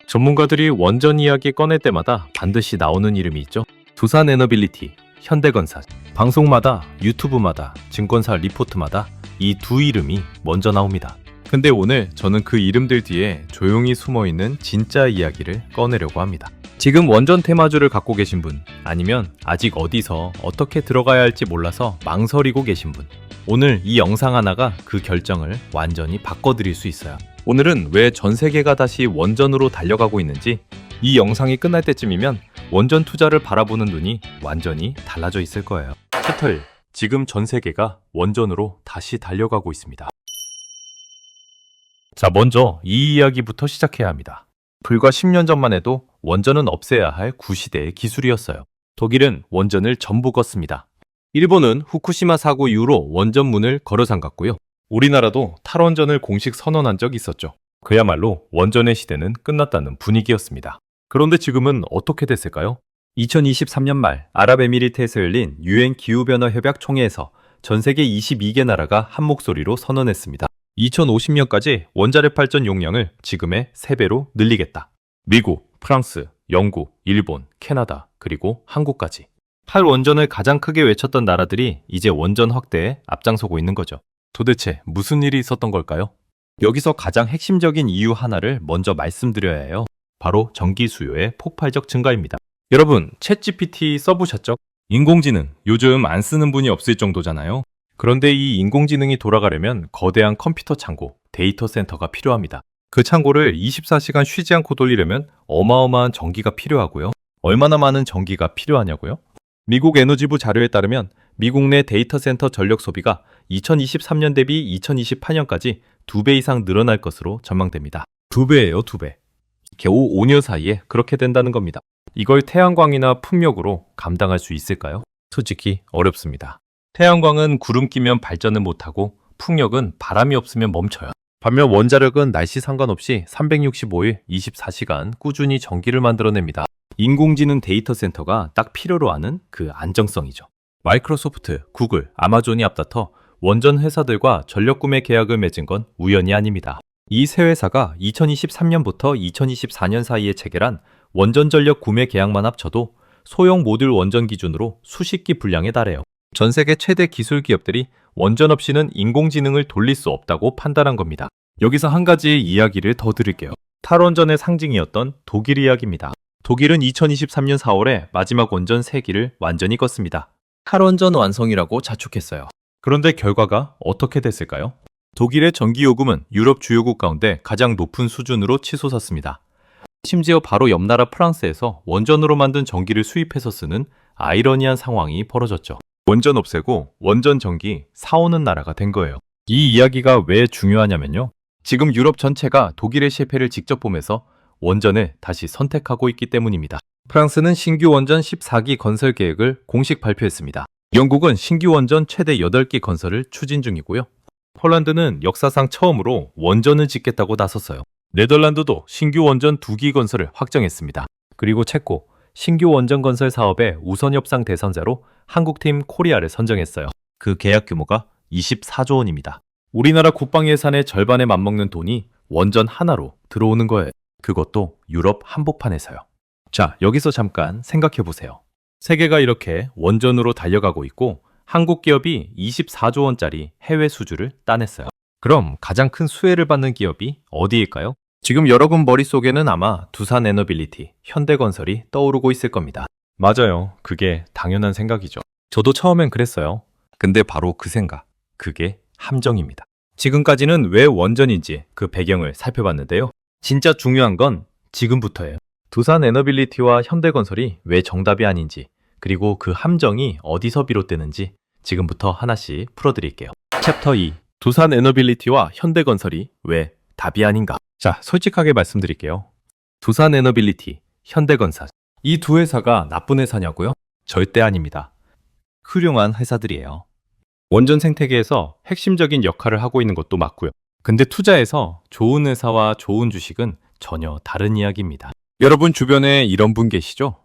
전문가들이 원전 이야기 꺼낼 때마다 반드시 나오는 이름이 있죠. 두산에너빌리티, 현대건설. 방송마다, 유튜브마다, 증권사 리포트마다 이 두 이름이 먼저 나옵니다. 근데 오늘 저는 그 이름들 뒤에 조용히 숨어있는 진짜 이야기를 꺼내려고 합니다. 지금 원전 테마주를 갖고 계신 분, 아니면 아직 어디서 어떻게 들어가야 할지 몰라서 망설이고 계신 분, 오늘 이 영상 하나가 그 결정을 완전히 바꿔드릴 수 있어요. 오늘은 왜 전 세계가 다시 원전으로 달려가고 있는지, 이 영상이 끝날 때쯤이면 원전 투자를 바라보는 눈이 완전히 달라져 있을 거예요. 챕터 1. 지금 전 세계가 원전으로 다시 달려가고 있습니다. 자, 먼저 이 이야기부터 시작해야 합니다. 불과 10년 전만 해도 원전은 없애야 할 구시대의 기술이었어요. 독일은 원전을 전부 껐습니다. 일본은 후쿠시마 사고 이후로 원전 문을 걸어 잠갔고요. 우리나라도 탈원전을 공식 선언한 적이 있었죠. 그야말로 원전의 시대는 끝났다는 분위기였습니다. 그런데 지금은 어떻게 됐을까요? 2023년 말 아랍에미리트에서 열린 유엔 기후변화 협약 총회에서 전 세계 22개 나라가 한 목소리로 선언했습니다. 2050년까지 원자력 발전 용량을 지금의 3배로 늘리겠다. 미국, 프랑스, 영국, 일본, 캐나다, 그리고 한국까지. 탈원전을 가장 크게 외쳤던 나라들이 이제 원전 확대에 앞장서고 있는 거죠. 도대체 무슨 일이 있었던 걸까요? 여기서 가장 핵심적인 이유 하나를 먼저 말씀드려야 해요. 바로 전기 수요의 폭발적 증가입니다. 여러분, 챗GPT 써보셨죠? 인공지능, 요즘 안 쓰는 분이 없을 정도잖아요. 그런데 이 인공지능이 돌아가려면 거대한 컴퓨터 창고, 데이터 센터가 필요합니다. 그 창고를 24시간 쉬지 않고 돌리려면 어마어마한 전기가 필요하고요. 얼마나 많은 전기가 필요하냐고요? 미국 에너지부 자료에 따르면 미국 내 데이터 센터 전력 소비가 2023년 대비 2028년까지 2배 이상 늘어날 것으로 전망됩니다. 2배예요, 2배. 겨우 5년 사이에 그렇게 된다는 겁니다. 이걸 태양광이나 풍력으로 감당할 수 있을까요? 솔직히 어렵습니다. 태양광은 구름 끼면 발전을 못하고 풍력은 바람이 없으면 멈춰요. 반면 원자력은 날씨 상관없이 365일 24시간 꾸준히 전기를 만들어냅니다. 인공지능 데이터 센터가 딱 필요로 하는 그 안정성이죠. 마이크로소프트, 구글, 아마존이 앞다퉈 원전 회사들과 전력 구매 계약을 맺은 건 우연이 아닙니다. 이 세 회사가 2023년부터 2024년 사이에 체결한 원전 전력 구매 계약만 합쳐도 소형 모듈 원전 기준으로 수십 기 분량에 달해요. 전 세계 최대 기술 기업들이 원전 없이는 인공지능을 돌릴 수 없다고 판단한 겁니다. 여기서 한 가지 이야기를 더 드릴게요. 탈원전의 상징이었던 독일 이야기입니다. 독일은 2023년 4월에 마지막 원전 3기를 완전히 껐습니다. 탈원전 완성이라고 자축했어요. 그런데 결과가 어떻게 됐을까요? 독일의 전기요금은 유럽 주요국 가운데 가장 높은 수준으로 치솟았습니다. 심지어 바로 옆 나라 프랑스에서 원전으로 만든 전기를 수입해서 쓰는 아이러니한 상황이 벌어졌죠. 원전 없애고 원전 전기 사오는 나라가 된 거예요. 이 이야기가 왜 중요하냐면요. 지금 유럽 전체가 독일의 실패를 직접 보면서 원전을 다시 선택하고 있기 때문입니다. 프랑스는 신규 원전 14기 건설 계획을 공식 발표했습니다. 영국은 신규 원전 최대 8기 건설을 추진 중이고요. 폴란드는 역사상 처음으로 원전을 짓겠다고 나섰어요. 네덜란드도 신규 원전 2기 건설을 확정했습니다. 그리고 체코, 신규 원전 건설 사업의 우선 협상 대상자로 한국팀 코리아를 선정했어요. 그 계약 규모가 24조 원입니다. 우리나라 국방 예산의 절반에 맞먹는 돈이 원전 하나로 들어오는 거예요. 그것도 유럽 한복판에서요. 자, 여기서 잠깐 생각해 보세요. 세계가 이렇게 원전으로 달려가고 있고 한국 기업이 24조 원짜리 해외 수주를 따냈어요. 그럼 가장 큰 수혜를 받는 기업이 어디일까요? 지금 여러분 머릿속에는 아마 두산에너빌리티, 현대건설이 떠오르고 있을 겁니다. 맞아요. 그게 당연한 생각이죠. 저도 처음엔 그랬어요. 근데 바로 그 생각, 그게 함정입니다. 지금까지는 왜 원전인지 그 배경을 살펴봤는데요. 진짜 중요한 건 지금부터예요. 두산에너빌리티와 현대건설이 왜 정답이 아닌지, 그리고 그 함정이 어디서 비롯되는지 지금부터 하나씩 풀어드릴게요. 챕터 2. 두산에너빌리티와 현대건설이 왜 답이 아닌가? 자, 솔직하게 말씀드릴게요. 두산에너빌리티, 현대건설. 이 두 회사가 나쁜 회사냐고요? 절대 아닙니다. 훌륭한 회사들이에요. 원전 생태계에서 핵심적인 역할을 하고 있는 것도 맞고요. 근데 투자에서 좋은 회사와 좋은 주식은 전혀 다른 이야기입니다. 여러분 주변에 이런 분 계시죠?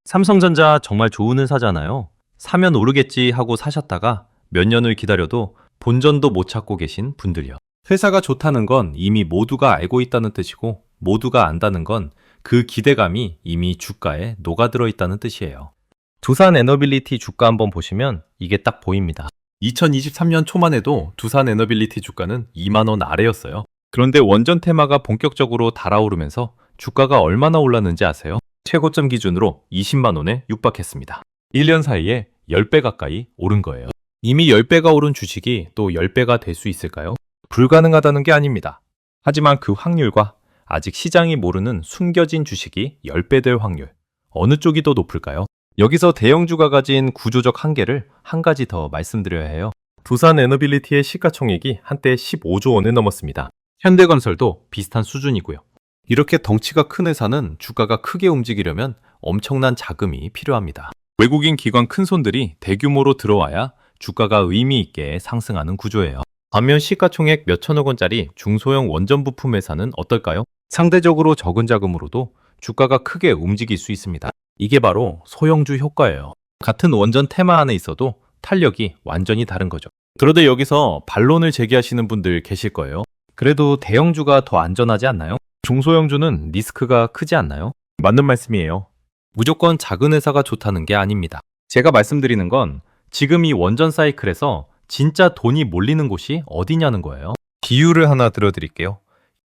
삼성전자 정말 좋은 회사잖아요. 사면 오르겠지 하고 사셨다가 몇 년을 기다려도 본전도 못 찾고 계신 분들이요. 회사가 좋다는 건 이미 모두가 알고 있다는 뜻이고 모두가 안다는 건 그 기대감이 이미 주가에 녹아들어 있다는 뜻이에요. 두산 에너빌리티 주가 한번 보시면 이게 딱 보입니다. 2023년 초만 해도 두산 에너빌리티 주가는 2만 원 아래였어요. 그런데 원전 테마가 본격적으로 달아오르면서 주가가 얼마나 올랐는지 아세요? 최고점 기준으로 20만 원에 육박했습니다. 1년 사이에 10배 가까이 오른 거예요. 이미 10배가 오른 주식이 또 10배가 될 수 있을까요? 불가능하다는 게 아닙니다. 하지만 그 확률과 아직 시장이 모르는 숨겨진 주식이 10배 될 확률, 어느 쪽이 더 높을까요? 여기서 대형주가 가진 구조적 한계를 한 가지 더 말씀드려야 해요. 두산 에너빌리티의 시가총액이 한때 15조 원을 넘었습니다. 현대건설도 비슷한 수준이고요. 이렇게 덩치가 큰 회사는 주가가 크게 움직이려면 엄청난 자금이 필요합니다. 외국인 기관 큰손들이 대규모로 들어와야 주가가 의미 있게 상승하는 구조예요. 반면 시가총액 몇천억 원짜리 중소형 원전 부품 회사는 어떨까요? 상대적으로 적은 자금으로도 주가가 크게 움직일 수 있습니다. 이게 바로 소형주 효과예요. 같은 원전 테마 안에 있어도 탄력이 완전히 다른 거죠. 그런데 여기서 반론을 제기하시는 분들 계실 거예요. 그래도 대형주가 더 안전하지 않나요? 중소형주는 리스크가 크지 않나요? 맞는 말씀이에요. 무조건 작은 회사가 좋다는 게 아닙니다. 제가 말씀드리는 건 지금 이 원전 사이클에서 진짜 돈이 몰리는 곳이 어디냐는 거예요. 비유를 하나 들어드릴게요.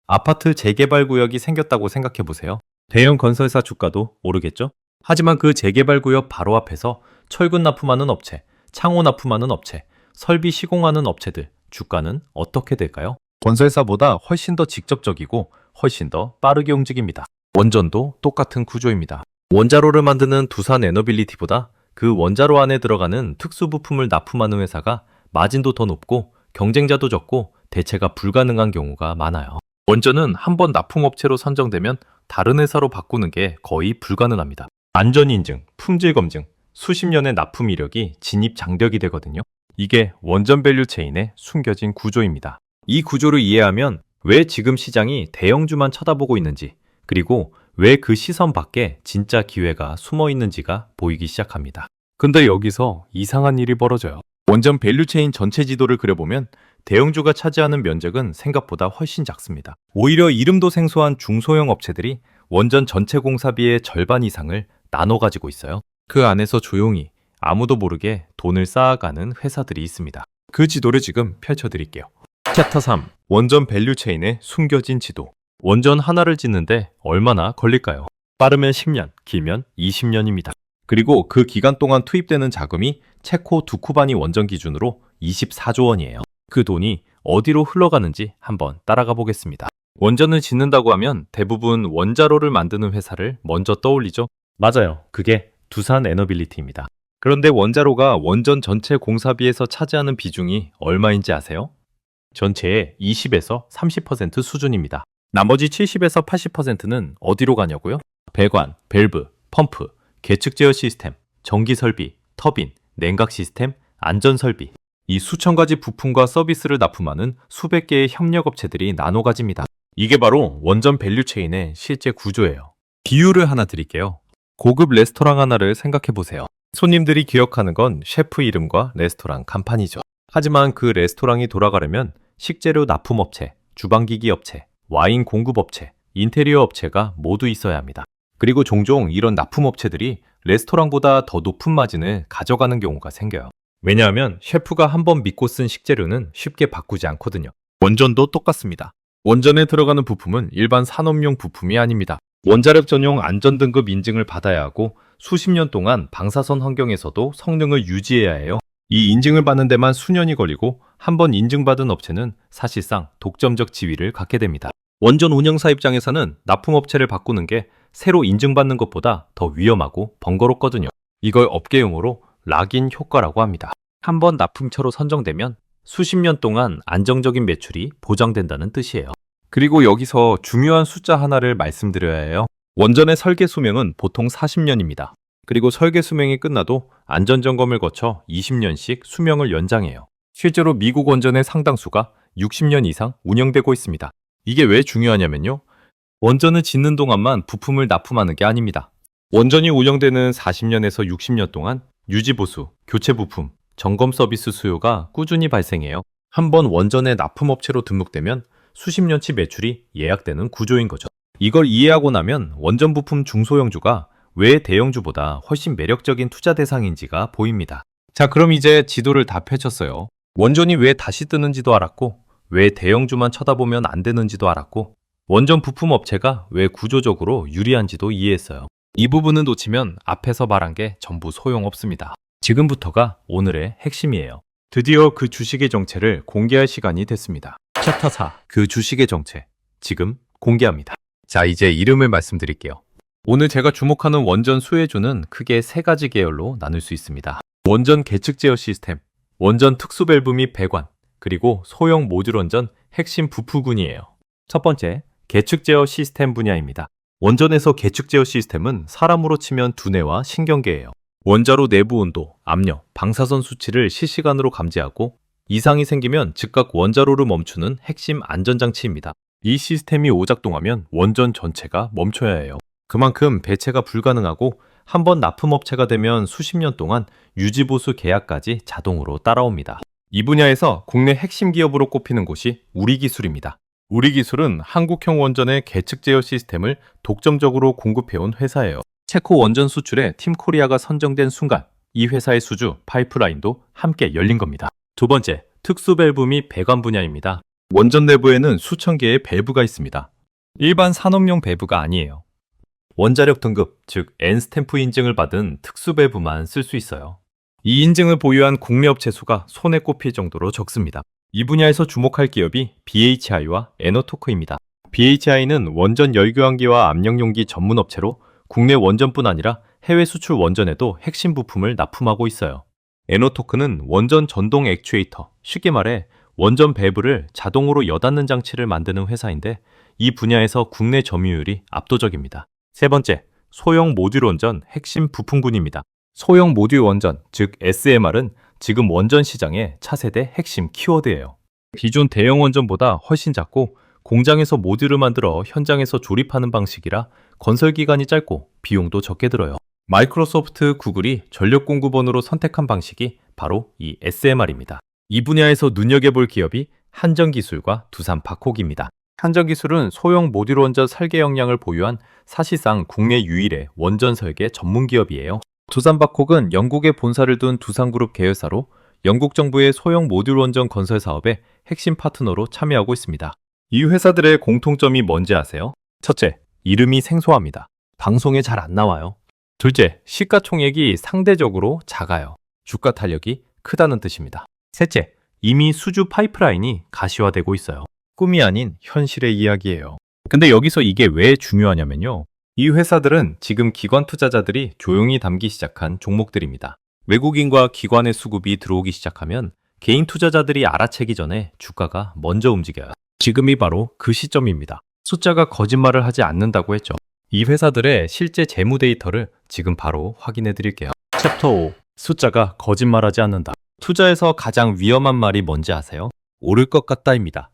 아파트 재개발 구역이 생겼다고 생각해 보세요. 대형 건설사 주가도 오르겠죠? 하지만 그 재개발 구역 바로 앞에서 철근 납품하는 업체, 창호 납품하는 업체, 설비 시공하는 업체들 주가는 어떻게 될까요? 건설사보다 훨씬 더 직접적이고 훨씬 더 빠르게 움직입니다. 원전도 똑같은 구조입니다. 원자로를 만드는 두산 에너빌리티보다 그 원자로 안에 들어가는 특수 부품을 납품하는 회사가 마진도 더 높고 경쟁자도 적고 대체가 불가능한 경우가 많아요. 원전은 한번 납품업체로 선정되면 다른 회사로 바꾸는 게 거의 불가능합니다. 안전인증, 품질검증, 수십 년의 납품 이력이 진입 장벽이 되거든요. 이게 원전 밸류 체인의 숨겨진 구조입니다. 이 구조를 이해하면 왜 지금 시장이 대형주만 쳐다보고 있는지, 그리고 왜 그 시선 밖에 진짜 기회가 숨어 있는지가 보이기 시작합니다. 근데 여기서 이상한 일이 벌어져요. 원전 밸류 체인 전체 지도를 그려보면 대형주가 차지하는 면적은 생각보다 훨씬 작습니다. 오히려 이름도 생소한 중소형 업체들이 원전 전체 공사비의 절반 이상을 나눠 가지고 있어요. 그 안에서 조용히 아무도 모르게 돈을 쌓아가는 회사들이 있습니다. 그 지도를 지금 펼쳐드릴게요. 챕터 3. 원전 밸류 체인의 숨겨진 지도. 원전 하나를 짓는데 얼마나 걸릴까요? 빠르면 10년, 길면 20년입니다. 그리고 그 기간 동안 투입되는 자금이 체코 두쿠바니 원전 기준으로 24조 원이에요. 그 돈이 어디로 흘러가는지 한번 따라가 보겠습니다. 원전을 짓는다고 하면 대부분 원자로를 만드는 회사를 먼저 떠올리죠? 맞아요. 그게 두산 에너빌리티입니다. 그런데 원자로가 원전 전체 공사비에서 차지하는 비중이 얼마인지 아세요? 전체의 20에서 30% 수준입니다. 나머지 70에서 80%는 어디로 가냐고요? 배관, 밸브, 펌프, 계측 제어 시스템, 전기 설비, 터빈, 냉각 시스템, 안전 설비. 이 수천 가지 부품과 서비스를 납품하는 수백 개의 협력업체들이 나눠 가집니다. 이게 바로 원전 밸류 체인의 실제 구조예요. 비유를 하나 드릴게요. 고급 레스토랑 하나를 생각해 보세요. 손님들이 기억하는 건 셰프 이름과 레스토랑 간판이죠. 하지만 그 레스토랑이 돌아가려면 식재료 납품업체, 주방기기 업체, 와인 공급업체, 인테리어 업체가 모두 있어야 합니다. 그리고 종종 이런 납품업체들이 레스토랑보다 더 높은 마진을 가져가는 경우가 생겨요. 왜냐하면 셰프가 한번 믿고 쓴 식재료는 쉽게 바꾸지 않거든요. 원전도 똑같습니다. 원전에 들어가는 부품은 일반 산업용 부품이 아닙니다. 원자력 전용 안전등급 인증을 받아야 하고 수십 년 동안 방사선 환경에서도 성능을 유지해야 해요. 이 인증을 받는 데만 수년이 걸리고 한번 인증받은 업체는 사실상 독점적 지위를 갖게 됩니다. 원전 운영사 입장에서는 납품업체를 바꾸는 게 새로 인증받는 것보다 더 위험하고 번거롭거든요. 이걸 업계용어로 락인 효과라고 합니다. 한번 납품처로 선정되면 수십 년 동안 안정적인 매출이 보장된다는 뜻이에요. 그리고 여기서 중요한 숫자 하나를 말씀드려야 해요. 원전의 설계 수명은 보통 40년입니다. 그리고 설계 수명이 끝나도 안전점검을 거쳐 20년씩 수명을 연장해요. 실제로 미국 원전의 상당수가 60년 이상 운영되고 있습니다. 이게 왜 중요하냐면요. 원전을 짓는 동안만 부품을 납품하는 게 아닙니다. 원전이 운영되는 40년에서 60년 동안 유지보수, 교체 부품, 점검 서비스 수요가 꾸준히 발생해요. 한번 원전의 납품업체로 등록되면 수십 년치 매출이 예약되는 구조인 거죠. 이걸 이해하고 나면 원전 부품 중소형주가 왜 대형주보다 훨씬 매력적인 투자 대상인지가 보입니다. 자, 그럼 이제 지도를 다 펼쳤어요. 원전이 왜 다시 뜨는지도 알았고, 왜 대형주만 쳐다보면 안 되는지도 알았고, 원전 부품 업체가 왜 구조적으로 유리한지도 이해했어요. 이 부분은 놓치면 앞에서 말한 게 전부 소용없습니다. 지금부터가 오늘의 핵심이에요. 드디어 그 주식의 정체를 공개할 시간이 됐습니다. 챕터 4. 그 주식의 정체. 지금 공개합니다. 자, 이제 이름을 말씀드릴게요. 오늘 제가 주목하는 원전 수혜주는 크게 세 가지 계열로 나눌 수 있습니다. 원전 계측 제어 시스템, 원전 특수 밸브 및 배관, 그리고 소형 모듈 원전 핵심 부품군이에요. 첫 번째, 계측 제어 시스템 분야입니다. 원전에서 계측 제어 시스템은 사람으로 치면 두뇌와 신경계예요. 원자로 내부 온도, 압력, 방사선 수치를 실시간으로 감지하고 이상이 생기면 즉각 원자로를 멈추는 핵심 안전장치입니다. 이 시스템이 오작동하면 원전 전체가 멈춰야 해요. 그만큼 배체가 불가능하고 한번 납품업체가 되면 수십 년 동안 유지보수 계약까지 자동으로 따라옵니다. 이 분야에서 국내 핵심 기업으로 꼽히는 곳이 우리기술입니다. 우리기술은 한국형 원전의 계측 제어 시스템을 독점적으로 공급해온 회사예요. 체코 원전 수출에 팀코리아가 선정된 순간 이 회사의 수주, 파이프라인도 함께 열린 겁니다. 두 번째, 특수 밸브 및 배관 분야입니다. 원전 내부에는 수천 개의 밸브가 있습니다. 일반 산업용 밸브가 아니에요. 원자력 등급, 즉 N스탬프 인증을 받은 특수 밸브만 쓸 수 있어요. 이 인증을 보유한 국내 업체 수가 손에 꼽힐 정도로 적습니다. 이 분야에서 주목할 기업이 BHI와 에너토크입니다. BHI는 원전 열교환기와 압력용기 전문 업체로 국내 원전뿐 아니라 해외 수출 원전에도 핵심 부품을 납품하고 있어요. 에너토크는 원전 전동 액추에이터, 쉽게 말해 원전 밸브를 자동으로 여닫는 장치를 만드는 회사인데 이 분야에서 국내 점유율이 압도적입니다. 세 번째, 소형 모듈 원전 핵심 부품군입니다. 소형 모듈 원전, 즉 SMR은 지금 원전 시장의 차세대 핵심 키워드예요. 기존 대형 원전보다 훨씬 작고 공장에서 모듈을 만들어 현장에서 조립하는 방식이라 건설 기간이 짧고 비용도 적게 들어요. 마이크로소프트, 구글이 전력 공급원으로 선택한 방식이 바로 이 SMR입니다. 이 분야에서 눈여겨볼 기업이 한전기술과 두산바콕입니다. 한전기술은 소형 모듈 원전 설계 역량을 보유한 사실상 국내 유일의 원전 설계 전문 기업이에요. 두산바콕은 영국에 본사를 둔 두산그룹 계열사로 영국 정부의 소형 모듈 원전 건설 사업에 핵심 파트너로 참여하고 있습니다. 이 회사들의 공통점이 뭔지 아세요? 첫째, 이름이 생소합니다. 방송에 잘 안 나와요. 둘째, 시가총액이 상대적으로 작아요. 주가 탄력이 크다는 뜻입니다. 셋째, 이미 수주 파이프라인이 가시화되고 있어요. 꿈이 아닌 현실의 이야기예요. 근데 여기서 이게 왜 중요하냐면요. 이 회사들은 지금 기관 투자자들이 조용히 담기 시작한 종목들입니다. 외국인과 기관의 수급이 들어오기 시작하면 개인 투자자들이 알아채기 전에 주가가 먼저 움직여요. 지금이 바로 그 시점입니다. 숫자가 거짓말을 하지 않는다고 했죠. 이 회사들의 실제 재무 데이터를 지금 바로 확인해 드릴게요. 챕터 5. 숫자가 거짓말하지 않는다. 투자에서 가장 위험한 말이 뭔지 아세요? 오를 것 같다입니다.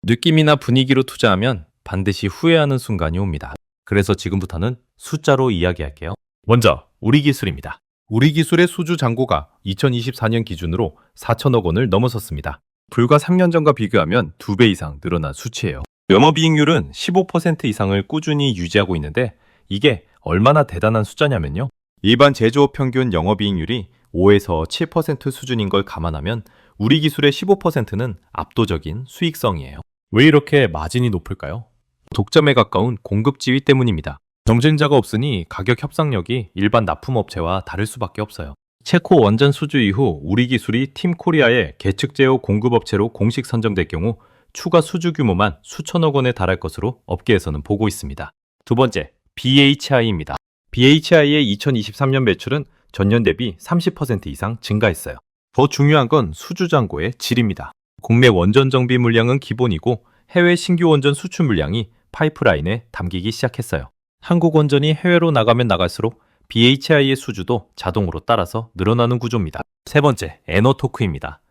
느낌이나 분위기로 투자하면 반드시 후회하는 순간이 옵니다. 그래서 지금부터는 숫자로 이야기할게요. 먼저 우리기술입니다. 우리기술의 수주 잔고가 2024년 기준으로 4천억 원을 넘어섰습니다. 불과 3년 전과 비교하면 2배 이상 늘어난 수치예요. 영업이익률은 15% 이상을 꾸준히 유지하고 있는데 이게 얼마나 대단한 숫자냐면요. 일반 제조업 평균 영업이익률이 5에서 7% 수준인 걸 감안하면 우리기술의 15%는 압도적인 수익성이에요. 왜 이렇게 마진이 높을까요? 독점에 가까운 공급 지위 때문입니다. 경쟁자가 없으니 가격 협상력이 일반 납품업체와 다를 수밖에 없어요. 체코 원전 수주 이후 우리기술이 팀코리아의 계측 제어 공급업체로 공식 선정될 경우 추가 수주 규모만 수천억 원에 달할 것으로 업계에서는 보고 있습니다. 두 번째, BHI입니다. BHI의 2023년 매출은 전년 대비 30% 이상 증가했어요. 더 중요한 건 수주 잔고의 질입니다. 국내 원전 정비 물량은 기본이고 해외 신규 원전 수출 물량이 파이프라인에 담기기 시작했어요. 한국 원전이 해외로 나가면 나갈수록 BHI의 수주도 자동으로 따라서 늘어나는 구조입니다. 세 번째, 에너토크입니다.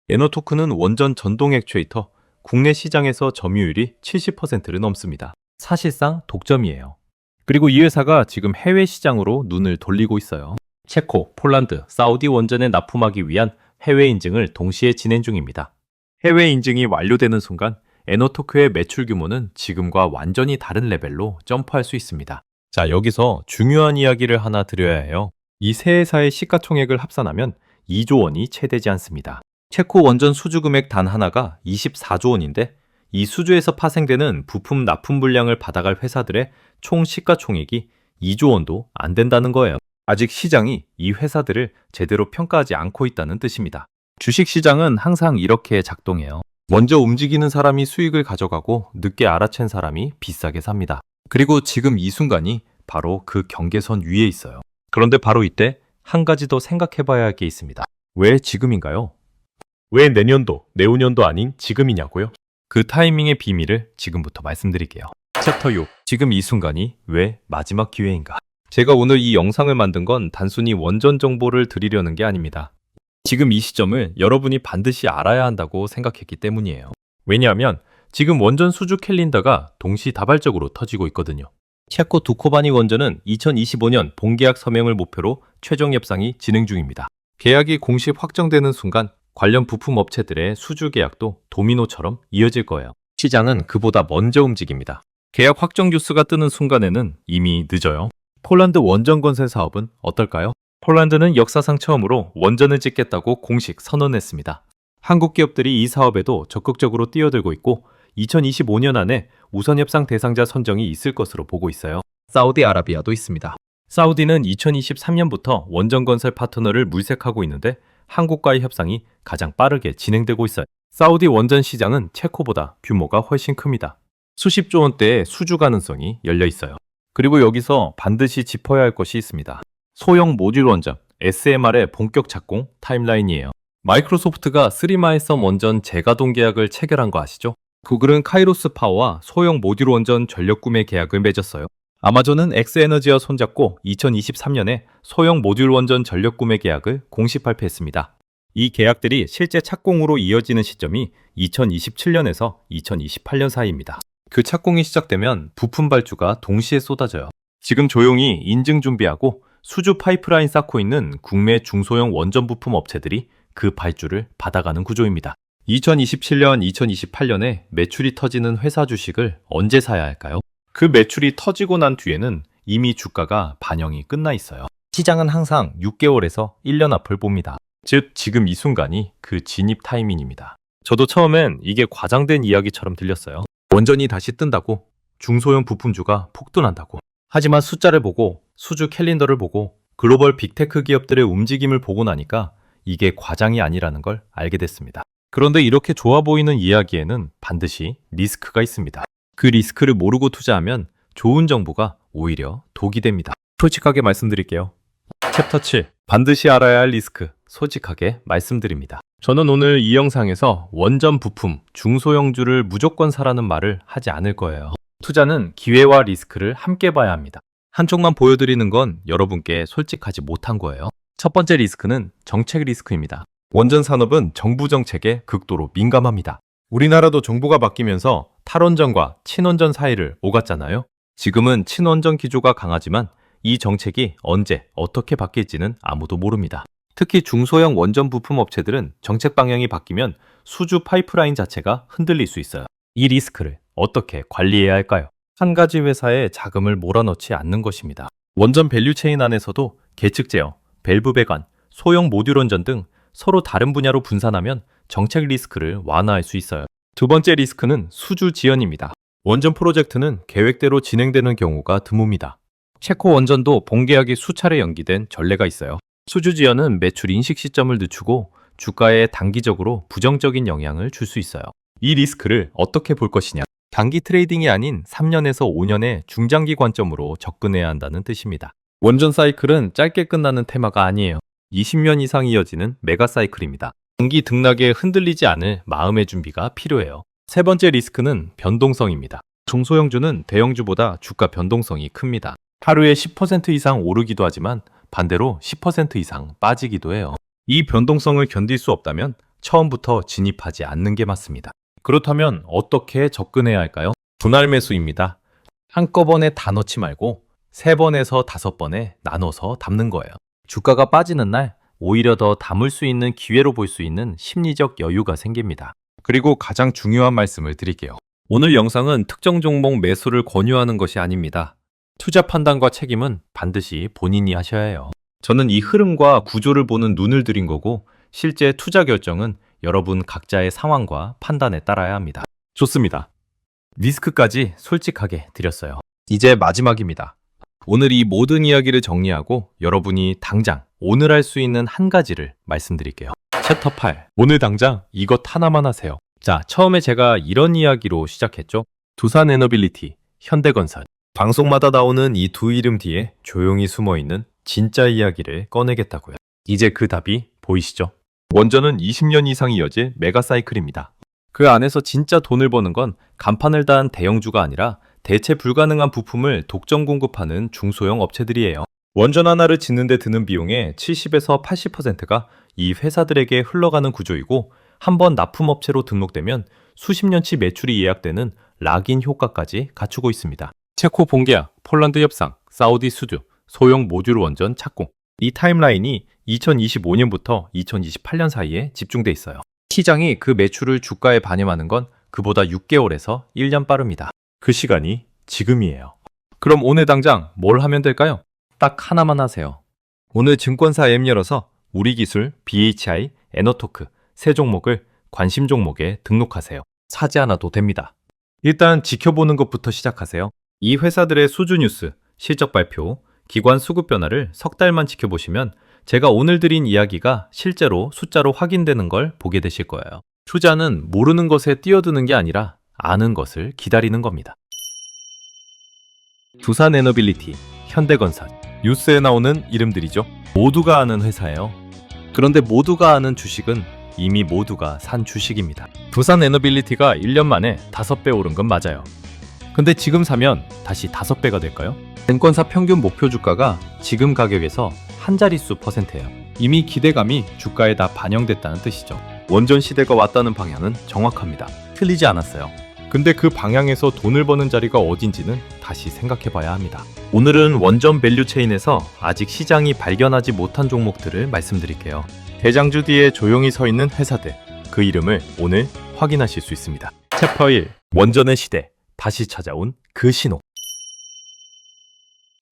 에너토크는 원전 전동 액추에이터, 국내 시장에서 점유율이 70%를 넘습니다. 사실상 독점이에요. 그리고 이 회사가 지금 해외 시장으로 눈을 돌리고 있어요. 체코, 폴란드, 사우디 원전에 납품하기 위한 해외 인증을 동시에 진행 중입니다. 해외 인증이 완료되는 순간 에너토크의 매출 규모는 지금과 완전히 다른 레벨로 점프할 수 있습니다. 자, 여기서 중요한 이야기를 하나 드려야 해요. 이 세 회사의 시가총액을 합산하면 2조 원이 채 되지 않습니다. 체코 원전 수주 금액 단 하나가 24조 원인데 이 수주에서 파생되는 부품 납품 물량을 받아갈 회사들의 총 시가총액이 2조 원도 안 된다는 거예요. 아직 시장이 이 회사들을 제대로 평가하지 않고 있다는 뜻입니다. 주식시장은 항상 이렇게 작동해요. 먼저 움직이는 사람이 수익을 가져가고 늦게 알아챈 사람이 비싸게 삽니다. 그리고 지금 이 순간이 바로 그 경계선 위에 있어요. 그런데 바로 이때 한 가지 더 생각해 봐야 할 게 있습니다. 왜 지금인가요? 왜 내년도, 내후년도 아닌 지금이냐고요? 그 타이밍의 비밀을 지금부터 말씀드릴게요. 챕터 6. 지금 이 순간이 왜 마지막 기회인가? 제가 오늘 이 영상을 만든 건 단순히 원전 정보를 드리려는 게 아닙니다. 지금 이 시점을 여러분이 반드시 알아야 한다고 생각했기 때문이에요. 왜냐하면 지금 원전 수주 캘린더가 동시다발적으로 터지고 있거든요. 체코 두코바니 원전은 2025년 본계약 서명을 목표로 최종 협상이 진행 중입니다. 계약이 공식 확정되는 순간 관련 부품 업체들의 수주 계약도 도미노처럼 이어질 거예요. 시장은 그보다 먼저 움직입니다. 계약 확정 뉴스가 뜨는 순간에는 이미 늦어요. 폴란드 원전 건설 사업은 어떨까요? 폴란드는 역사상 처음으로 원전을 짓겠다고 공식 선언했습니다. 한국 기업들이 이 사업에도 적극적으로 뛰어들고 있고 2025년 안에 우선 협상 대상자 선정이 있을 것으로 보고 있어요. 사우디아라비아도 있습니다. 사우디는 2023년부터 원전 건설 파트너를 물색하고 있는데 한국과의 협상이 가장 빠르게 진행되고 있어요. 사우디 원전 시장은 체코보다 규모가 훨씬 큽니다. 수십조 원대의 수주 가능성이 열려 있어요. 그리고 여기서 반드시 짚어야 할 것이 있습니다. 소형 모듈 원전, SMR의 본격 착공 타임라인이에요. 마이크로소프트가 3마일섬 원전 재가동 계약을 체결한 거 아시죠? 구글은 카이로스 파워와 소형 모듈 원전 전력 구매 계약을 맺었어요. 아마존은 엑스에너지와 손잡고 2023년에 소형 모듈 원전 전력 구매 계약을 공식 발표했습니다. 이 계약들이 실제 착공으로 이어지는 시점이 2027년에서 2028년 사이입니다. 그 착공이 시작되면 부품 발주가 동시에 쏟아져요. 지금 조용히 인증 준비하고 수주 파이프라인 쌓고 있는 국내 중소형 원전 부품 업체들이 그 발주를 받아가는 구조입니다. 2027년, 2028년에 매출이 터지는 회사 주식을 언제 사야 할까요? 그 매출이 터지고 난 뒤에는 이미 주가가 반영이 끝나 있어요. 시장은 항상 6개월에서 1년 앞을 봅니다. 즉, 지금 이 순간이 그 진입 타이밍입니다. 저도 처음엔 이게 과장된 이야기처럼 들렸어요. 원전이 다시 뜬다고, 중소형 부품주가 폭등한다고. 하지만 숫자를 보고, 수주 캘린더를 보고, 글로벌 빅테크 기업들의 움직임을 보고 나니까 이게 과장이 아니라는 걸 알게 됐습니다. 그런데 이렇게 좋아 보이는 이야기에는 반드시 리스크가 있습니다. 그 리스크를 모르고 투자하면 좋은 정보가 오히려 독이 됩니다. 솔직하게 말씀드릴게요. 챕터 7. 반드시 알아야 할 리스크. 솔직하게 말씀드립니다. 저는 오늘 이 영상에서 원전 부품, 중소형주를 무조건 사라는 말을 하지 않을 거예요. 투자는 기회와 리스크를 함께 봐야 합니다. 한쪽만 보여드리는 건 여러분께 솔직하지 못한 거예요. 첫 번째 리스크는 정책 리스크입니다. 원전 산업은 정부 정책에 극도로 민감합니다. 우리나라도 정부가 바뀌면서 탈원전과 친원전 사이를 오갔잖아요. 지금은 친원전 기조가 강하지만 이 정책이 언제 어떻게 바뀔지는 아무도 모릅니다. 특히 중소형 원전 부품 업체들은 정책 방향이 바뀌면 수주 파이프라인 자체가 흔들릴 수 있어요. 이 리스크를 어떻게 관리해야 할까요? 한 가지 회사에 자금을 몰아넣지 않는 것입니다. 원전 밸류체인 안에서도 계측 제어, 밸브 배관, 소형 모듈 원전 등 서로 다른 분야로 분산하면 정책 리스크를 완화할 수 있어요. 두 번째 리스크는 수주 지연입니다. 원전 프로젝트는 계획대로 진행되는 경우가 드뭅니다. 체코 원전도 본계약이 수차례 연기된 전례가 있어요. 수주 지연은 매출 인식 시점을 늦추고 주가에 단기적으로 부정적인 영향을 줄 수 있어요. 이 리스크를 어떻게 볼 것이냐? 단기 트레이딩이 아닌 3년에서 5년의 중장기 관점으로 접근해야 한다는 뜻입니다. 원전 사이클은 짧게 끝나는 테마가 아니에요. 20년 이상 이어지는 메가 사이클입니다. 경기 등락에 흔들리지 않을 마음의 준비가 필요해요. 세 번째 리스크는 변동성입니다. 중소형주는 대형주보다 주가 변동성이 큽니다. 하루에 10% 이상 오르기도 하지만 반대로 10% 이상 빠지기도 해요. 이 변동성을 견딜 수 없다면 처음부터 진입하지 않는 게 맞습니다. 그렇다면 어떻게 접근해야 할까요? 분할 매수입니다. 한꺼번에 다 넣지 말고 3번에서 5번에 나눠서 담는 거예요. 주가가 빠지는 날 오히려 더 담을 수 있는 기회로 볼 수 있는 심리적 여유가 생깁니다. 그리고 가장 중요한 말씀을 드릴게요. 오늘 영상은 특정 종목 매수를 권유하는 것이 아닙니다. 투자 판단과 책임은 반드시 본인이 하셔야 해요. 저는 이 흐름과 구조를 보는 눈을 들인 거고, 실제 투자 결정은 여러분 각자의 상황과 판단에 따라야 합니다. 좋습니다. 리스크까지 솔직하게 드렸어요. 이제 마지막입니다. 오늘 이 모든 이야기를 정리하고 여러분이 당장 오늘 할 수 있는 한 가지를 말씀드릴게요. 챕터 8. 오늘 당장 이것 하나만 하세요. 자, 처음에 제가 이런 이야기로 시작했죠. 두산에너빌리티, 현대건설. 방송마다 나오는 이 두 이름 뒤에 조용히 숨어있는 진짜 이야기를 꺼내겠다고요. 이제 그 답이 보이시죠? 원전은 20년 이상 이어질 메가사이클입니다. 그 안에서 진짜 돈을 버는 건 간판을 다한 대형주가 아니라 대체 불가능한 부품을 독점 공급하는 중소형 업체들이에요. 원전 하나를 짓는 데 드는 비용의 70에서 80%가 이 회사들에게 흘러가는 구조이고, 한번 납품업체로 등록되면 수십 년치 매출이 예약되는 락인 효과까지 갖추고 있습니다. 체코 본계약, 폴란드 협상, 사우디 수주, 소형 모듈 원전 착공. 이 타임라인이 2025년부터 2028년 사이에 집중돼 있어요. 시장이 그 매출을 주가에 반영하는 건 그보다 6개월에서 1년 빠릅니다. 그 시간이 지금이에요. 그럼 오늘 당장 뭘 하면 될까요? 딱 하나만 하세요. 오늘 증권사 앱 열어서 우리 기술, BHI, 에너토크 세 종목을 관심 종목에 등록하세요. 사지 않아도 됩니다. 일단 지켜보는 것부터 시작하세요. 이 회사들의 수주 뉴스, 실적 발표, 기관 수급 변화를 석 달만 지켜보시면 제가 오늘 드린 이야기가 실제로 숫자로 확인되는 걸 보게 되실 거예요. 투자는 모르는 것에 뛰어드는 게 아니라 아는 것을 기다리는 겁니다. 두산에너빌리티, 현대건설. 뉴스에 나오는 이름들이죠. 모두가 아는 회사예요. 그런데 모두가 아는 주식은 이미 모두가 산 주식입니다. 두산에너빌리티가 1년 만에 5배 오른 건 맞아요. 근데 지금 사면 다시 5배가 될까요? 증권사 평균 목표 주가가 지금 가격에서 한 자릿수 %예요. 이미 기대감이 주가에 다 반영됐다는 뜻이죠. 원전 시대가 왔다는 방향은 정확합니다. 틀리지 않았어요. 근데 그 방향에서 돈을 버는 자리가 어딘지는 다시 생각해 봐야 합니다. 오늘은 원전 밸류체인에서 아직 시장이 발견하지 못한 종목들을 말씀드릴게요. 대장주 뒤에 조용히 서 있는 회사들, 그 이름을 오늘 확인하실 수 있습니다. 챕터 1. 원전의 시대, 다시 찾아온 그 신호.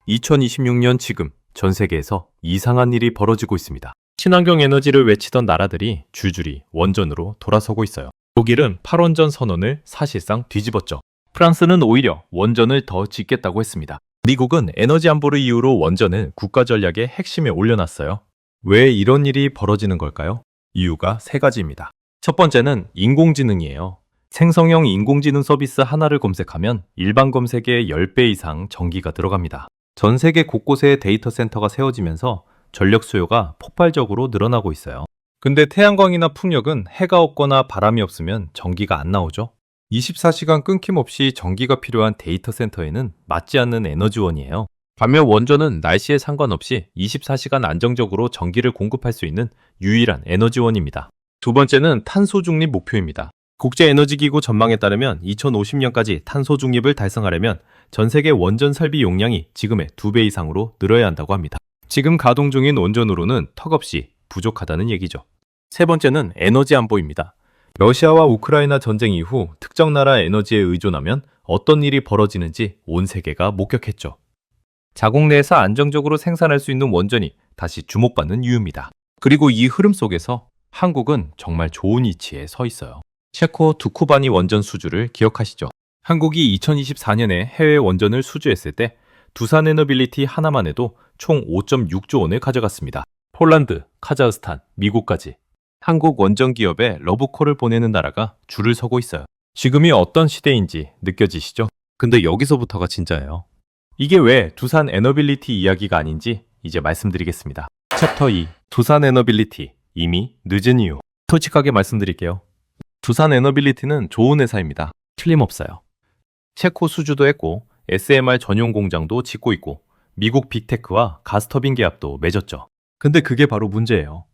2026년 지금 전 세계에서 이상한 일이 벌어지고 있습니다. 친환경 에너지를 외치던 나라들이 줄줄이 원전으로 돌아서고 있어요. 독일은 8원전 선언을 사실상 뒤집었죠. 프랑스는 오히려 원전을 더 짓겠다고 했습니다. 미국은 에너지 안보를 이유로 원전을 국가 전략의 핵심에 올려놨어요. 왜 이런 일이 벌어지는 걸까요? 이유가 세 가지입니다. 첫 번째는 인공지능이에요. 생성형 인공지능 서비스 하나를 검색하면 일반 검색의 10배 이상 전기가 들어갑니다. 전 세계 곳곳에 데이터 센터가 세워지면서 전력 수요가 폭발적으로 늘어나고 있어요. 근데 태양광이나 풍력은 해가 없거나 바람이 없으면 전기가 안 나오죠. 24시간 끊김없이 전기가 필요한 데이터 센터에는 맞지 않는 에너지원이에요. 반면 원전은 날씨에 상관없이 24시간 안정적으로 전기를 공급할 수 있는 유일한 에너지원입니다. 두 번째는 탄소 중립 목표입니다. 국제에너지기구 전망에 따르면 2050년까지 탄소 중립을 달성하려면 전 세계 원전 설비 용량이 지금의 2배 이상으로 늘어야 한다고 합니다. 지금 가동 중인 원전으로는 턱없이 부족하다는 얘기죠. 세 번째는 에너지 안보입니다. 러시아와 우크라이나 전쟁 이후 특정 나라 에너지에 의존하면 어떤 일이 벌어지는지 온 세계가 목격했죠. 자국 내에서 안정적으로 생산할 수 있는 원전이 다시 주목받는 이유입니다. 그리고 이 흐름 속에서 한국은 정말 좋은 위치에 서 있어요. 체코 두쿠바니 원전 수주를 기억하시죠? 한국이 2024년에 해외 원전을 수주했을 때 두산에너빌리티 하나만 해도 총 5.6조 원을 가져갔습니다. 폴란드, 카자흐스탄, 미국까지 한국 원전 기업에 러브콜을 보내는 나라가 줄을 서고 있어요. 지금이 어떤 시대인지 느껴지시죠? 근데 여기서부터가 진짜예요. 이게 왜 두산에너빌리티 이야기가 아닌지 이제 말씀드리겠습니다. 챕터 2. 두산에너빌리티, 이미 늦은 이유. 솔직하게 말씀드릴게요. 두산에너빌리티는 좋은 회사입니다. 틀림없어요. 체코 수주도 했고 SMR 전용 공장도 짓고 있고 미국 빅테크와 가스터빈 계약도 맺었죠. 근데 그게 바로 문제예요.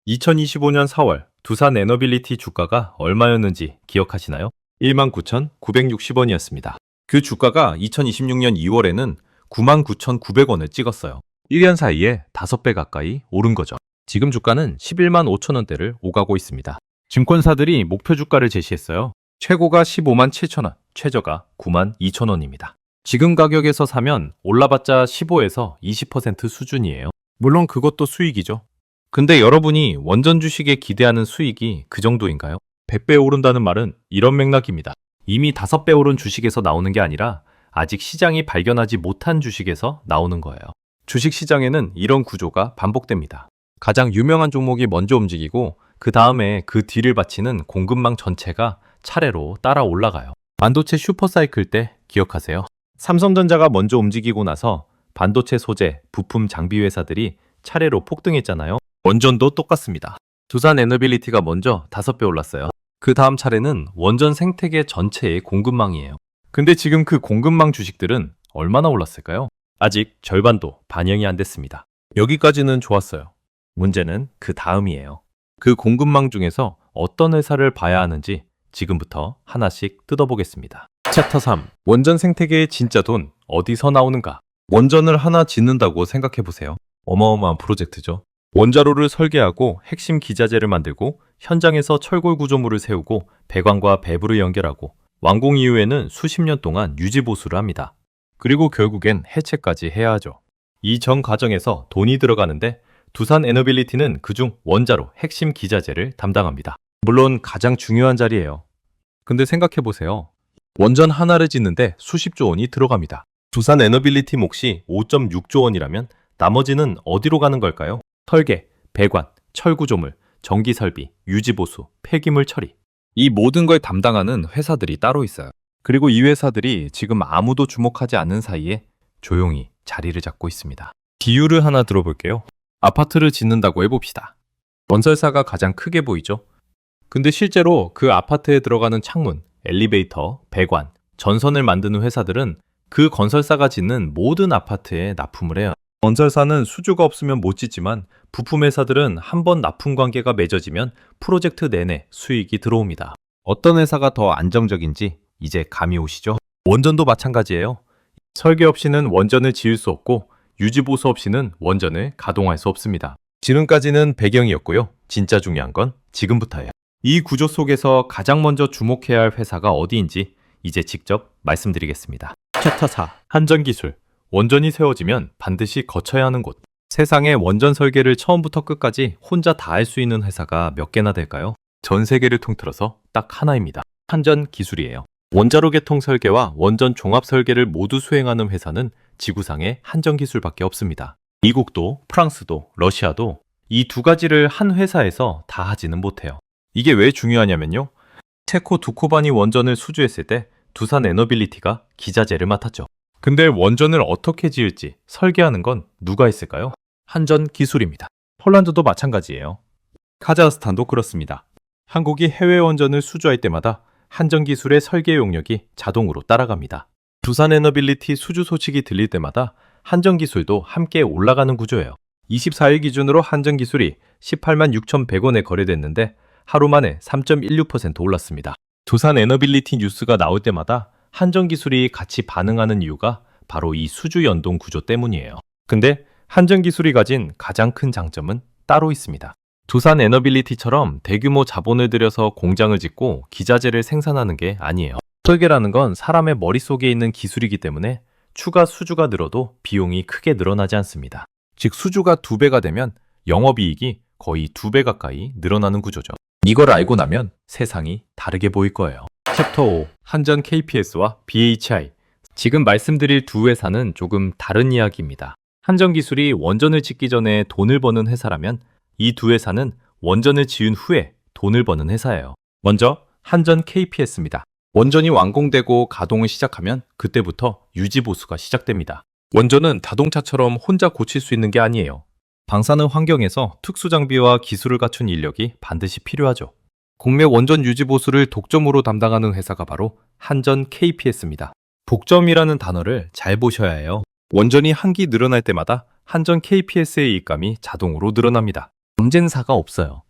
2025년 4월 두산에너빌리티 주가가 얼마였는지 기억하시나요? 19,960원이었습니다. 그 주가가 2026년 2월에는 99,900원을 찍었어요. 1년 사이에 5배 가까이 오른 거죠. 지금 주가는 11만 5천 원대를 오가고 있습니다. 증권사들이 목표 주가를 제시했어요. 최고가 15만 7천 원, 최저가 9만 2천 원입니다. 지금 가격에서 사면 올라봤자 15에서 20% 수준이에요. 물론 그것도 수익이죠. 근데 여러분이 원전 주식에 기대하는 수익이 그 정도인가요? 100배 오른다는 말은 이런 맥락입니다. 이미 5배 오른 주식에서 나오는 게 아니라 아직 시장이 발견하지 못한 주식에서 나오는 거예요. 주식 시장에는 이런 구조가 반복됩니다. 가장 유명한 종목이 먼저 움직이고 그 다음에 그 뒤를 바치는 공급망 전체가 차례로 따라 올라가요. 반도체 슈퍼사이클 때 기억하세요? 삼성전자가 먼저 움직이고 나서 반도체 소재, 부품 장비 회사들이 차례로 폭등했잖아요. 원전도 똑같습니다. 두산 에너빌리티가 먼저 5배 올랐어요. 그 다음 차례는 원전 생태계 전체의 공급망이에요. 근데 지금 그 공급망 주식들은 얼마나 올랐을까요? 아직 절반도 반영이 안 됐습니다. 여기까지는 좋았어요. 문제는 그 다음이에요. 그 공급망 중에서 어떤 회사를 봐야 하는지 지금부터 하나씩 뜯어보겠습니다. 챕터 3. 원전 생태계의 진짜 돈 어디서 나오는가? 원전을 하나 짓는다고 생각해보세요. 어마어마한 프로젝트죠. 원자로를 설계하고 핵심 기자재를 만들고 현장에서 철골 구조물을 세우고 배관과 배부를 연결하고 완공 이후에는 수십 년 동안 유지 보수를 합니다. 그리고 결국엔 해체까지 해야 하죠. 이 전 과정에서 돈이 들어가는데 두산 에너빌리티는 그중 원자로 핵심 기자재를 담당합니다. 물론 가장 중요한 자리예요. 근데 생각해보세요. 원전 하나를 짓는데 수십조 원이 들어갑니다. 두산 에너빌리티 몫이 5.6조 원이라면 나머지는 어디로 가는 걸까요? 설계, 배관, 철구조물, 전기설비, 유지보수, 폐기물 처리. 이 모든 걸 담당하는 회사들이 따로 있어요. 그리고 이 회사들이 지금 아무도 주목하지 않는 사이에 조용히 자리를 잡고 있습니다. 비유를 하나 들어볼게요. 아파트를 짓는다고 해봅시다. 건설사가 가장 크게 보이죠? 근데 실제로 그 아파트에 들어가는 창문, 엘리베이터, 배관, 전선을 만드는 회사들은 그 건설사가 짓는 모든 아파트에 납품을 해요. 건설사는 수주가 없으면 못 짓지만 부품 회사들은 한 번 납품 관계가 맺어지면 프로젝트 내내 수익이 들어옵니다. 어떤 회사가 더 안정적인지 이제 감이 오시죠? 원전도 마찬가지예요. 설계 없이는 원전을 지을 수 없고 유지보수 없이는 원전을 가동할 수 없습니다. 지금까지는 배경이었고요. 진짜 중요한 건 지금부터예요. 이 구조 속에서 가장 먼저 주목해야 할 회사가 어디인지 이제 직접 말씀드리겠습니다. 챕터 4. 한전기술. 원전이 세워지면 반드시 거쳐야 하는 곳. 세상에 원전 설계를 처음부터 끝까지 혼자 다 할 수 있는 회사가 몇 개나 될까요? 전 세계를 통틀어서 딱 하나입니다. 한전기술이에요. 원자로 개통 설계와 원전 종합 설계를 모두 수행하는 회사는 지구상에 한전기술밖에 없습니다. 미국도, 프랑스도, 러시아도 이 두 가지를 한 회사에서 다 하지는 못해요. 이게 왜 중요하냐면요. 체코 두코바니 원전을 수주했을 때 두산 에너빌리티가 기자재를 맡았죠. 근데 원전을 어떻게 지을지 설계하는 건 누가 있을까요? 한전기술입니다. 폴란드도 마찬가지예요. 카자흐스탄도 그렇습니다. 한국이 해외 원전을 수주할 때마다 한전기술의 설계 용역이 자동으로 따라갑니다. 두산 에너빌리티 수주 소식이 들릴 때마다 한전기술도 함께 올라가는 구조예요. 24일 기준으로 한전기술이 18만 6,100원에 거래됐는데 하루 만에 3.16% 올랐습니다. 두산 에너빌리티 뉴스가 나올 때마다 한전기술이 같이 반응하는 이유가 바로 이 수주 연동 구조 때문이에요. 근데 한전기술이 가진 가장 큰 장점은 따로 있습니다. 두산 에너빌리티처럼 대규모 자본을 들여서 공장을 짓고 기자재를 생산하는 게 아니에요. 설계라는 건 사람의 머릿속에 있는 기술이기 때문에 추가 수주가 늘어도 비용이 크게 늘어나지 않습니다. 즉 수주가 2배가 되면 영업이익이 거의 2배 가까이 늘어나는 구조죠. 이걸 알고 나면 세상이 다르게 보일 거예요. 챕터 5. 한전 KPS와 BHI. 지금 말씀드릴 두 회사는 조금 다른 이야기입니다. 한전기술이 원전을 짓기 전에 돈을 버는 회사라면 이 두 회사는 원전을 지은 후에 돈을 버는 회사예요. 먼저 한전 KPS입니다. 원전이 완공되고 가동을 시작하면 그때부터 유지보수가 시작됩니다. 원전은 자동차처럼 혼자 고칠 수 있는 게 아니에요. 방사능 환경에서 특수장비와 기술을 갖춘 인력이 반드시 필요하죠. 국내 원전 유지보수를 독점으로 담당하는 회사가 바로 한전 KPS입니다. 독점이라는 단어를 잘 보셔야 해요. 원전이 한 기 늘어날 때마다 한전 KPS의 이익감이 자동으로 늘어납니다. 경쟁사가 없어요.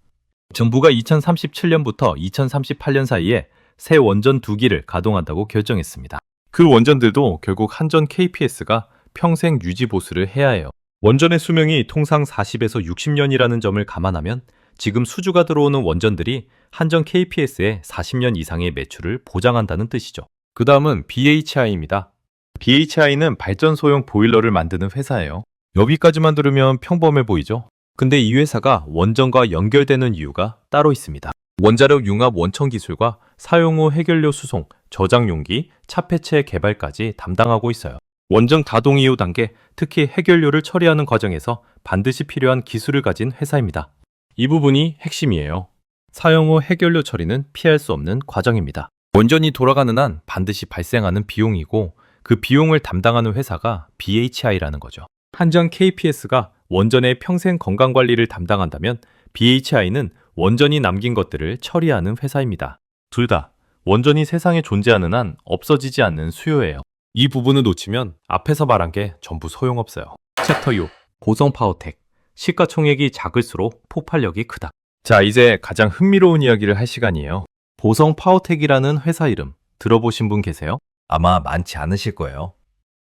정부가 2037년부터 2038년 사이에 새 원전 2기를 가동한다고 결정했습니다. 그 원전들도 결국 한전 KPS가 평생 유지 보수를 해야 해요. 원전의 수명이 통상 40에서 60년이라는 점을 감안하면 지금 수주가 들어오는 원전들이 한전 KPS의 40년 이상의 매출을 보장한다는 뜻이죠. 그 다음은 BHI입니다. BHI는 발전소용 보일러를 만드는 회사예요. 여기까지만 들으면 평범해 보이죠? 근데 이 회사가 원전과 연결되는 이유가 따로 있습니다. 원자력 융합 원천 기술과 사용 후 해결료 수송, 저장 용기, 차폐체 개발까지 담당하고 있어요. 원전 가동 이후 단계, 특히 해결료를 처리하는 과정에서 반드시 필요한 기술을 가진 회사입니다. 이 부분이 핵심이에요. 사용 후 해결료 처리는 피할 수 없는 과정입니다. 원전이 돌아가는 한 반드시 발생하는 비용이고 그 비용을 담당하는 회사가 BHI라는 거죠. 한전 KPS가 원전의 평생 건강관리를 담당한다면 BHI는 원전이 남긴 것들을 처리하는 회사입니다. 둘 다 원전이 세상에 존재하는 한 없어지지 않는 수요예요. 이 부분을 놓치면 앞에서 말한 게 전부 소용없어요. 챕터 6. 보성파워텍. 시가총액이 작을수록 폭발력이 크다. 자, 이제 가장 흥미로운 이야기를 할 시간이에요. 보성파워텍이라는 회사 이름 들어보신 분 계세요? 아마 많지 않으실 거예요.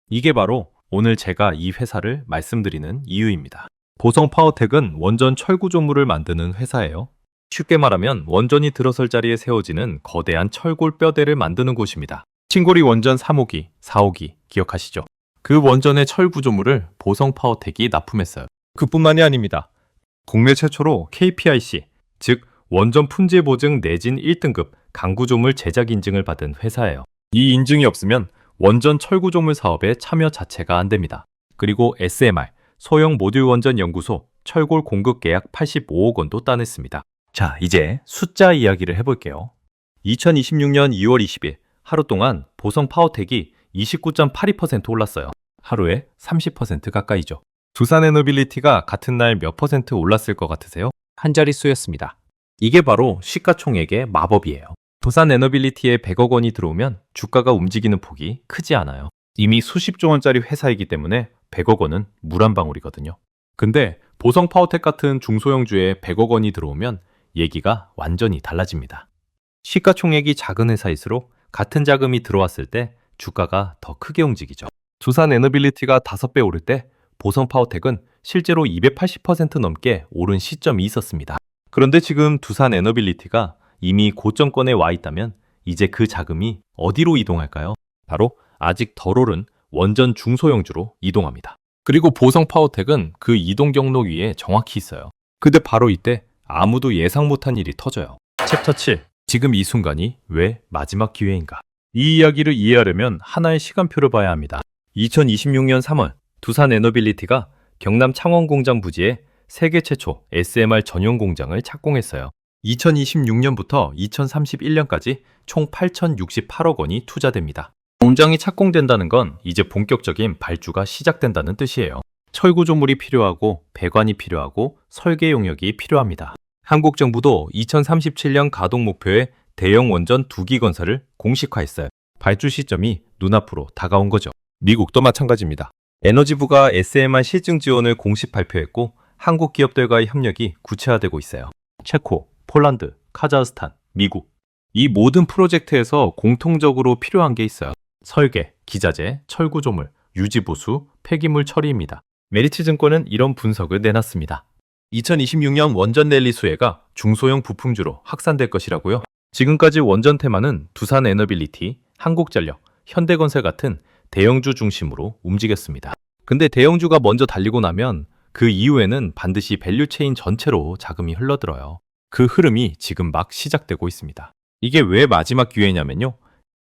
이게 바로 오늘 제가 이 회사를 말씀드리는 이유입니다. 보성파워텍은 원전 철구조물을 만드는 회사예요. 쉽게 말하면 원전이 들어설 자리에 세워지는 거대한 철골 뼈대를 만드는 곳입니다. 칭고리 원전 3호기, 4호기 기억하시죠? 그 원전의 철구조물을 보성파워텍이 납품했어요. 그뿐만이 아닙니다. 국내 최초로 KPIC, 즉 원전 품질 보증 내진 1등급 강구조물 제작 인증을 받은 회사예요. 이 인증이 없으면 원전 철구조물 사업에 참여 자체가 안 됩니다. 그리고 SMR, 소형 모듈 원전 연구소 철골 공급 계약 85억 원도 따냈습니다. 자, 이제 숫자 이야기를 해볼게요. 2026년 2월 20일 하루 동안 보성파워텍이 29.82% 올랐어요. 하루에 30% 가까이죠. 두산에너빌리티가 같은 날 몇 퍼센트 올랐을 것 같으세요? 한 자릿수였습니다. 이게 바로 시가총액의 마법이에요. 두산에너빌리티에 100억 원이 들어오면 주가가 움직이는 폭이 크지 않아요. 이미 수십조 원짜리 회사이기 때문에 100억 원은 물 한 방울이거든요. 근데 보성파워텍 같은 중소형주에 100억 원이 들어오면 얘기가 완전히 달라집니다. 시가총액이 작은 회사일수록 같은 자금이 들어왔을 때 주가가 더 크게 움직이죠. 두산에너빌리티가 5배 오를 때 보성파워텍은 실제로 280% 넘게 오른 시점이 있었습니다. 그런데 지금 두산에너빌리티가 이미 고점권에 와 있다면 이제 그 자금이 어디로 이동할까요? 바로 아직 덜 오른 원전 중소형주로 이동합니다. 그리고 보성파워텍은 그 이동 경로 위에 정확히 있어요. 근데 바로 이때 아무도 예상 못한 일이 터져요. 챕터 7. 지금 이 순간이 왜 마지막 기회인가? 이 이야기를 이해하려면 하나의 시간표를 봐야 합니다. 2026년 3월 두산에너빌리티가 경남 창원공장 부지에 세계 최초 SMR 전용 공장을 착공했어요. 2026년부터 2031년까지 총 8,068억 원이 투자됩니다. 공장이 착공된다는 건 이제 본격적인 발주가 시작된다는 뜻이에요. 철구조물이 필요하고 배관이 필요하고 설계 용역이 필요합니다. 한국 정부도 2037년 가동 목표의 대형 원전 2기 건설을 공식화했어요. 발주 시점이 눈앞으로 다가온 거죠. 미국도 마찬가지입니다. 에너지부가 SMR 실증 지원을 공식 발표했고 한국 기업들과의 협력이 구체화되고 있어요. 체코, 폴란드, 카자흐스탄, 미국. 이 모든 프로젝트에서 공통적으로 필요한 게 있어요. 설계, 기자재, 철구조물, 유지보수, 폐기물 처리입니다. 메리츠증권은 이런 분석을 내놨습니다. 2026년 원전 랠리 수혜가 중소형 부품주로 확산될 것이라고요. 지금까지 원전 테마는 두산에너빌리티, 한국전력, 현대건설 같은 대형주 중심으로 움직였습니다. 근데 대형주가 먼저 달리고 나면 그 이후에는 반드시 밸류체인 전체로 자금이 흘러들어요. 그 흐름이 지금 막 시작되고 있습니다. 이게 왜 마지막 기회냐면요.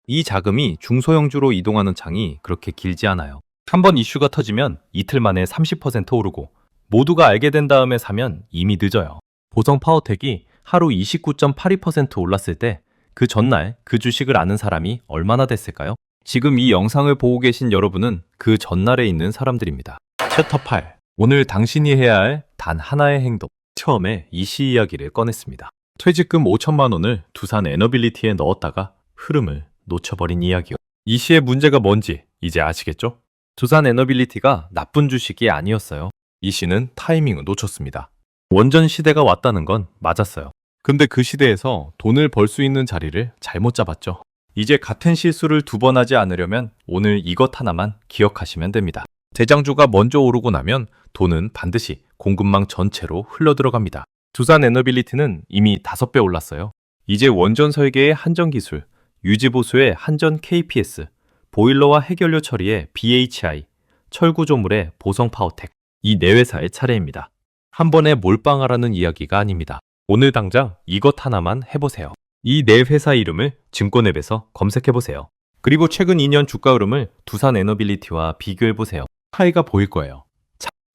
이 자금이 중소형주로 이동하는 창이 그렇게 길지 않아요. 한번 이슈가 터지면 이틀 만에 30% 오르고 모두가 알게 된 다음에 사면 이미 늦어요. 보성파워텍이 하루 29.82% 올랐을 때 그 전날 그 주식을 아는 사람이 얼마나 됐을까요? 지금 이 영상을 보고 계신 여러분은 그 전날에 있는 사람들입니다. 챕터 8. 오늘 당신이 해야 할 단 하나의 행동. 처음에 이 시 이야기를 꺼냈습니다. 퇴직금 5천만 원을 두산에너빌리티에 넣었다가 흐름을 놓쳐버린 이야기요. 이 시의 문제가 뭔지 이제 아시겠죠? 두산에너빌리티가 나쁜 주식이 아니었어요. 이 시는 타이밍을 놓쳤습니다. 원전 시대가 왔다는 건 맞았어요. 근데 그 시대에서 돈을 벌 수 있는 자리를 잘못 잡았죠. 이제 같은 실수를 2번 하지 않으려면 오늘 이것 하나만 기억하시면 됩니다. 대장주가 먼저 오르고 나면 돈은 반드시 공급망 전체로 흘러들어갑니다. 두산 에너빌리티는 이미 5배 올랐어요. 이제 원전 설계의 한전 기술, 유지 보수의 한전 KPS, 보일러와 해결료 처리의 BHI, 철구조물의 보성 파워텍, 이 네 회사의 차례입니다. 한 번에 몰빵하라는 이야기가 아닙니다. 오늘 당장 이것 하나만 해보세요. 이 네 회사 이름을 증권앱에서 검색해보세요. 그리고 최근 2년 주가 흐름을 두산 에너빌리티와 비교해보세요. 차이가 보일 거예요.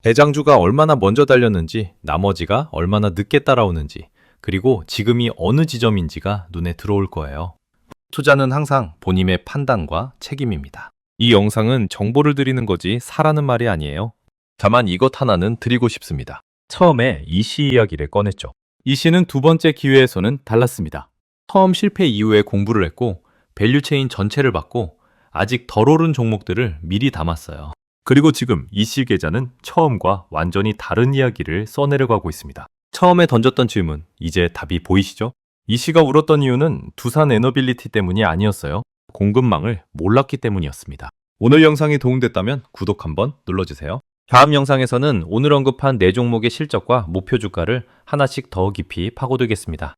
대장주가 얼마나 먼저 달렸는지, 나머지가 얼마나 늦게 따라오는지, 그리고 지금이 어느 지점인지가 눈에 들어올 거예요. 투자는 항상 본인의 판단과 책임입니다. 이 영상은 정보를 드리는 거지 사라는 말이 아니에요. 다만 이것 하나는 드리고 싶습니다. 처음에 이씨 이야기를 꺼냈죠. 이씨는 두 번째 기회에서는 달랐습니다. 처음 실패 이후에 공부를 했고 밸류체인 전체를 봤고 아직 덜 오른 종목들을 미리 담았어요. 그리고 지금 이씨 계좌는 처음과 완전히 다른 이야기를 써내려가고 있습니다. 처음에 던졌던 질문, 이제 답이 보이시죠? 이씨가 울었던 이유는 두산 에너빌리티 때문이 아니었어요. 공급망을 몰랐기 때문이었습니다. 오늘 영상이 도움됐다면 구독 한번 눌러주세요. 다음 영상에서는 오늘 언급한 4종목의 실적과 목표 주가를 하나씩 더 깊이 파고들겠습니다.